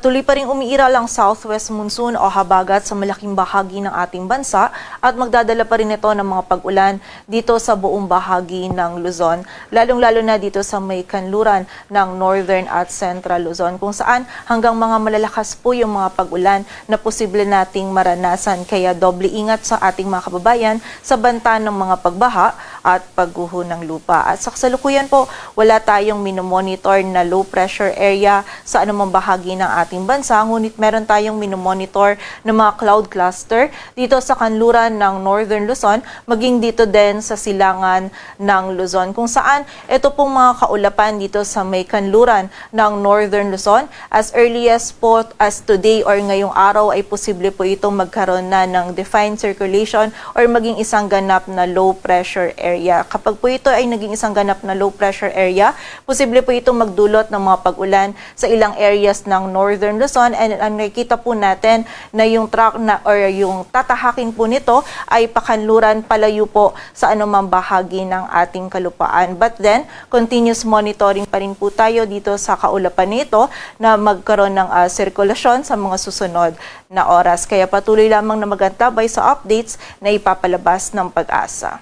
Patuloy pa rin umiiral ang southwest monsoon o habagat sa malaking bahagi ng ating bansa at magdadala pa rin ito ng mga pag-ulan dito sa buong bahagi ng Luzon, lalong-lalo na dito sa may kanluran ng northern at central Luzon, kung saan hanggang mga malalakas po yung mga pag-ulan na posible nating maranasan. Kaya doble ingat sa ating mga kababayan sa banta ng mga pagbaha at pagguho ng lupa. At sa kasalukuyan po, wala tayong minomonitor na low pressure area sa anumang bahagi ng ating bansa, ngunit meron tayong minomonitor ng mga cloud cluster dito sa kanluran ng northern Luzon, maging dito din sa silangan ng Luzon, kung saan ito pong mga kaulapan dito sa may kanluran ng northern Luzon as early as po as today or ngayong araw ay posible po itong magkaroon na ng defined circulation or maging isang ganap na low pressure area. Kapag po ito ay naging isang ganap na low pressure area, posible po itong magdulot ng mga pag-ulan sa ilang areas ng northern Luzon, and ang nakikita po natin na yung track na or yung tatahakin po nito ay pakanluran palayo po sa anumang bahagi ng ating kalupaan. But then, continuous monitoring pa rin po tayo dito sa kaulapan nito na magkaroon ng sirkulasyon sa mga susunod na oras. Kaya patuloy lamang na magantabay sa updates na ipapalabas ng Pag-asa.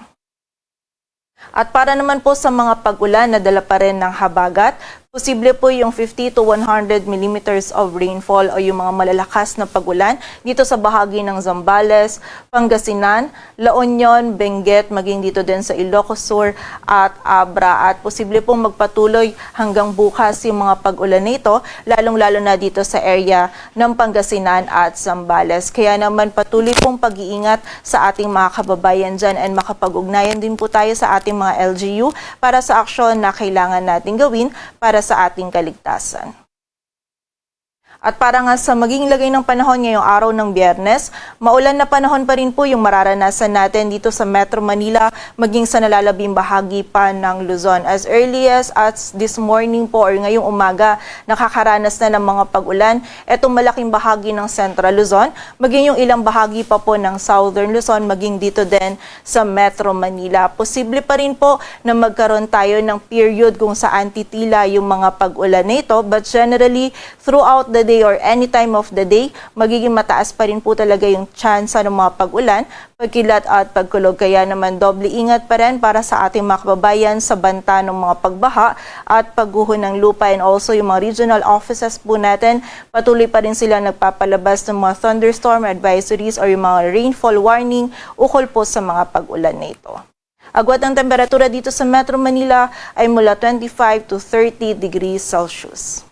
At para naman po sa mga pag-ulan na dala pa rin ng habagat, posible po yung 50 to 100 millimeters of rainfall o yung mga malalakas na pag-ulan dito sa bahagi ng Zambales, Pangasinan, La Union, Benguet, maging dito din sa Ilocos Sur at Abra. At posible pong magpatuloy hanggang bukas yung mga pag-ulan nito, lalong-lalo na dito sa area ng Pangasinan at Zambales. Kaya naman patuloy pong pag-iingat sa ating mga kababayan dyan, and makapag-ugnayan din po tayo sa ating mga LGU para sa aksyon na kailangan natin gawin para sa ating kaligtasan. At para nga sa maging lagay ng panahon ngayong araw ng Biyernes, maulan na panahon pa rin po yung mararanasan natin dito sa Metro Manila, maging sa nalalabing bahagi pa ng Luzon. As early as this morning po or ngayong umaga, nakakaranas na ng mga pag-ulan itong malaking bahagi ng Central Luzon, maging yung ilang bahagi pa po ng Southern Luzon, maging dito din sa Metro Manila. Posible pa rin po na magkaroon tayo ng period kung saan titila yung mga pag-ulan nito, but generally, throughout the day or any time of the day, magiging mataas pa rin po talaga yung tsansa ng mga pag-ulan, pagkilat at pagkulog. Kaya naman doble ingat pa rin para sa ating mga kababayan sa banta ng mga pagbaha at pagguho ng lupa, and also yung mga regional offices po natin, patuloy pa rin sila nagpapalabas ng mga thunderstorm advisories or yung mga rainfall warning ukol po sa mga pag-ulan na ito. Agwat ng temperatura dito sa Metro Manila ay mula 25 to 30 degrees Celsius.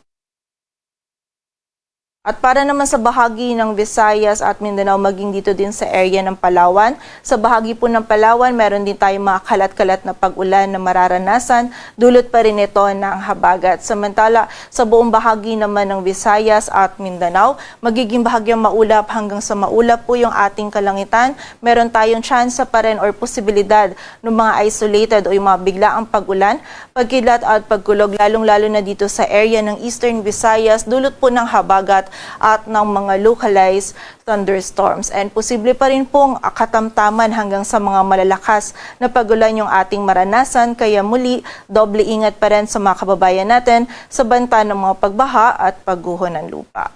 At para naman sa bahagi ng Visayas at Mindanao, maging dito din sa area ng Palawan. Sa bahagi po ng Palawan, meron din tayong mga kalat-kalat na pag-ulan na mararanasan. Dulot pa rin ito ng habagat. Samantala, sa buong bahagi naman ng Visayas at Mindanao, magiging bahagyang maulap hanggang sa maulap po yung ating kalangitan. Meron tayong tsansa pa rin or posibilidad ng mga isolated o yung mga biglaang pag-ulan, pagkilat at pagkulog, lalong-lalo na dito sa area ng Eastern Visayas, dulot po ng habagat at ng mga localized thunderstorms. And posible pa rin pong katamtaman hanggang sa mga malalakas na pag-ulan yung ating maranasan. Kaya muli, doble ingat pa rin sa mga kababayan natin sa banta ng mga pagbaha at pagguho ng lupa.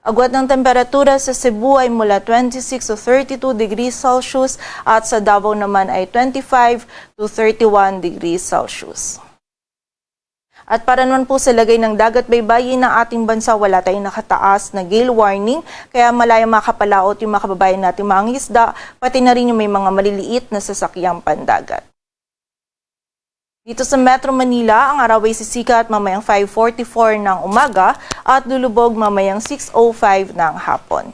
Agwat ng temperatura sa Cebu ay mula 26 to 32 degrees Celsius at sa Davao naman ay 25 to 31 degrees Celsius. At para naman po sa lagay ng dagat baybayin ng ating bansa, wala tayong nakataas na gale warning, kaya malayang makapalaot yung mga kababayan natin mga isda, pati na rin yung may mga maliliit na sasakyang pandagat. Dito sa Metro Manila, ang araw ay sisikat mamayang 5:44 ng umaga at lulubog mamayang 6:05 ng hapon.